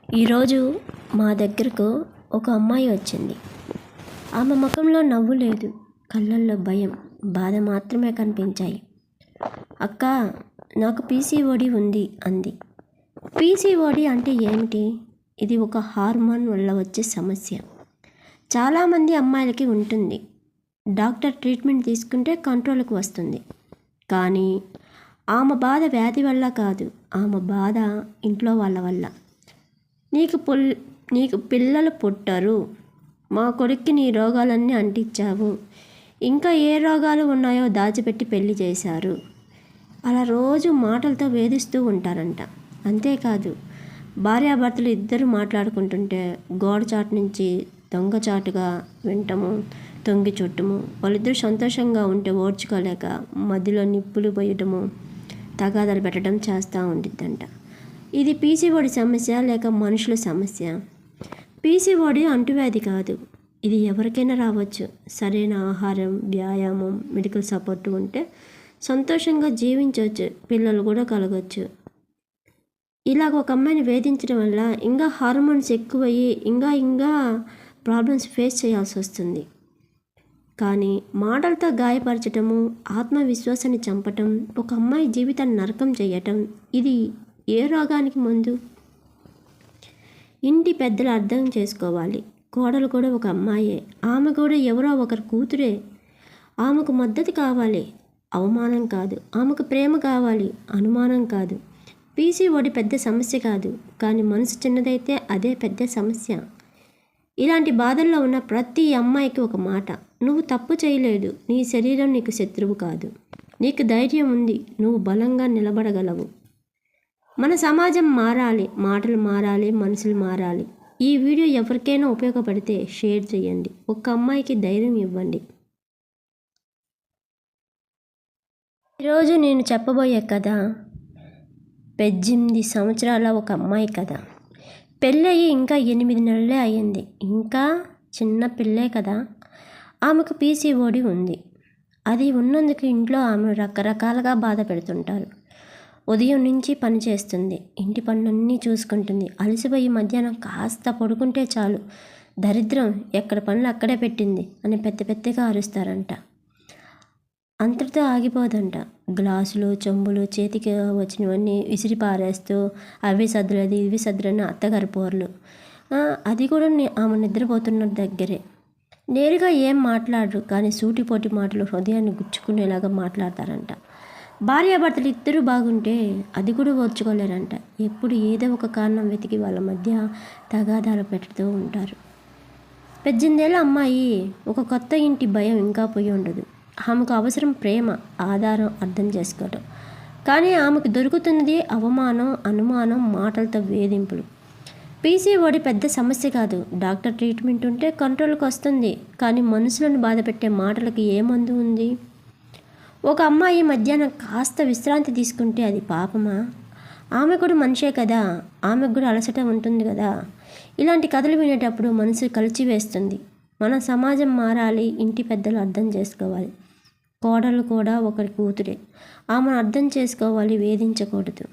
ఈరోజు మా దగ్గరకు ఒక అమ్మాయి వచ్చింది. ఆమె ముఖంలో నవ్వు లేదు, కళ్ళల్లో భయం, బాధ మాత్రమే కనిపించాయి. అక్క, నాకు పీసీఓడి ఉంది అంది. పీసీఓడి అంటే ఏమిటి? ఇది ఒక హార్మోన్ వల్ల వచ్చే సమస్య. చాలామంది అమ్మాయిలకి ఉంటుంది. డాక్టర్ ట్రీట్మెంట్ తీసుకుంటే కంట్రోల్కి వస్తుంది. కానీ ఆమె బాధ వ్యాధి వల్ల కాదు, ఆమె బాధ ఇంట్లో వాళ్ళ వల్ల. నీకు పిల్లలు పుట్టరు, మా కొడుక్కి నీ రోగాలన్నీ అంటించావు, ఇంకా ఏ రోగాలు ఉన్నాయో దాచిపెట్టి పెళ్లి చేశారు, అలా రోజు మాటలతో వేధిస్తూ ఉంటారంట. అంతేకాదు, భార్యాభర్తలు ఇద్దరు మాట్లాడుకుంటుంటే గోడచాటు నుంచి దొంగచాటుగా వింటము, తొంగి చుట్టము, వాళ్ళిద్దరూ సంతోషంగా ఉంటే ఓర్చుకోలేక మధ్యలో నిప్పులు పోయటము, తగాదాలు పెట్టడం చేస్తూ ఉండిద్దంట. ఇది పీసీఓడి సమస్య లేక మనుషుల సమస్య? పీసీఓడి అంటువ్యాధి కాదు, ఇది ఎవరికైనా రావచ్చు. సరైన ఆహారం, వ్యాయామం, మెడికల్ సపోర్ట్ ఉంటే సంతోషంగా జీవించవచ్చు, పిల్లలు కూడా కలగవచ్చు. ఇలాగ ఒక అమ్మాయిని వేధించడం వల్ల ఇంకా హార్మోన్స్ ఎక్కువయ్యి ఇంకా ప్రాబ్లమ్స్ ఫేస్ చేయాల్సి వస్తుంది. కానీ మాటలతో గాయపరచటము, ఆత్మవిశ్వాసాన్ని చంపటం, ఒక అమ్మాయి జీవితాన్ని నరకం చేయటం, ఇది ఏ రోగానికి ముందు? ఇంటి పెద్దలు అర్థం చేసుకోవాలి. కోడలు కూడా ఒక అమ్మాయే, ఆమె కూడా ఎవరో ఒకరి కూతురే. ఆమెకు మద్దతు కావాలి, అవమానం కాదు. ఆమెకు ప్రేమ కావాలి, అనుమానం కాదు. పీసీఓడి పెద్ద సమస్య కాదు, కానీ మనసు చిన్నదైతే అదే పెద్ద సమస్య. ఇలాంటి బాధల్లో ఉన్న ప్రతి అమ్మాయికి ఒక మాట: నువ్వు తప్పు చేయలేదు, నీ శరీరం నీకు శత్రువు కాదు, నీకు ధైర్యం ఉంది, నువ్వు బలంగా నిలబడగలవు. మన సమాజం మారాలి, మాటలు మారాలి, మనుషులు మారాలి. ఈ వీడియో ఎవరికైనా ఉపయోగపడితే షేర్ చేయండి, ఒక్క అమ్మాయికి ధైర్యం ఇవ్వండి. ఈరోజు నేను చెప్పబోయే కథ 18 సంవత్సరాల ఒక అమ్మాయి కథ. పెళ్ళయి ఇంకా 8 నెలలే అయ్యింది. ఇంకా చిన్న పిల్లే కదా. ఆమెకు పీసీఓడి ఉంది. అది ఉన్నందుకు ఇంట్లో ఆమెను రకరకాలుగా బాధ పెడుతుంటారు. ఉదయం నుంచి పని చేస్తుంది, ఇంటి పనులన్నీ చూసుకుంటుంది. అలసిపోయి మధ్యాహ్నం కాస్త పడుకుంటే చాలు, దరిద్రం ఎక్కడ పనులు అక్కడే పెట్టింది అని పెద్దగా అరుస్తారంట. అంతటితో ఆగిపోదంట. గ్లాసులు, చెంబులు చేతికి వచ్చినవన్నీ విసిరి పారేస్తూ అవి సద్దులది ఇవి సద్దులని అత్తగారి పోర్లు. అది కూడా ఆమె నిద్రపోతున్న దగ్గరే. నేరుగా ఏం మాట్లాడరు, కానీ సూటిపోటి మాటలు హృదయాన్ని గుచ్చుకునేలాగా మాట్లాడతారంట. భార్యాభర్తలు ఇద్దరు బాగుంటే అది కూడా ఓర్చుకోలేరంట. ఎప్పుడు ఏదో ఒక కారణం వెతికి వాళ్ళ మధ్య తగాదాలు పెడుతూ ఉంటారు. 18 ఏళ్ళ అమ్మాయి, ఒక కొత్త ఇంటి భయం ఇంకా పోయి ఉండదు. ఆమెకు అవసరం ప్రేమ, ఆధారం, అర్థం చేసుకోవడం. కానీ ఆమెకు దొరుకుతున్నది అవమానం, అనుమానం, మాటలతో వేధింపులు. పీసీఓడి పెద్ద సమస్య కాదు, డాక్టర్ ట్రీట్మెంట్ ఉంటే కంట్రోల్కి వస్తుంది. కానీ మనుషులను బాధపెట్టే మాటలకి ఏ మందు ఉంది? ఒక అమ్మాయి మధ్యాహ్నం కాస్త విశ్రాంతి తీసుకుంటే అది పాపమా? ఆమె కూడా మనిషే కదా, ఆమెకు కూడా అలసట ఉంటుంది కదా. ఇలాంటి కథలు వినేటప్పుడు మనసు కలిచివేస్తుంది. మన సమాజం మారాలి, ఇంటి పెద్దలు అర్థం చేసుకోవాలి. కోడలు కూడా ఒకరి కూతురే, ఆమెను అర్థం చేసుకోవాలి, వేధించకూడదు.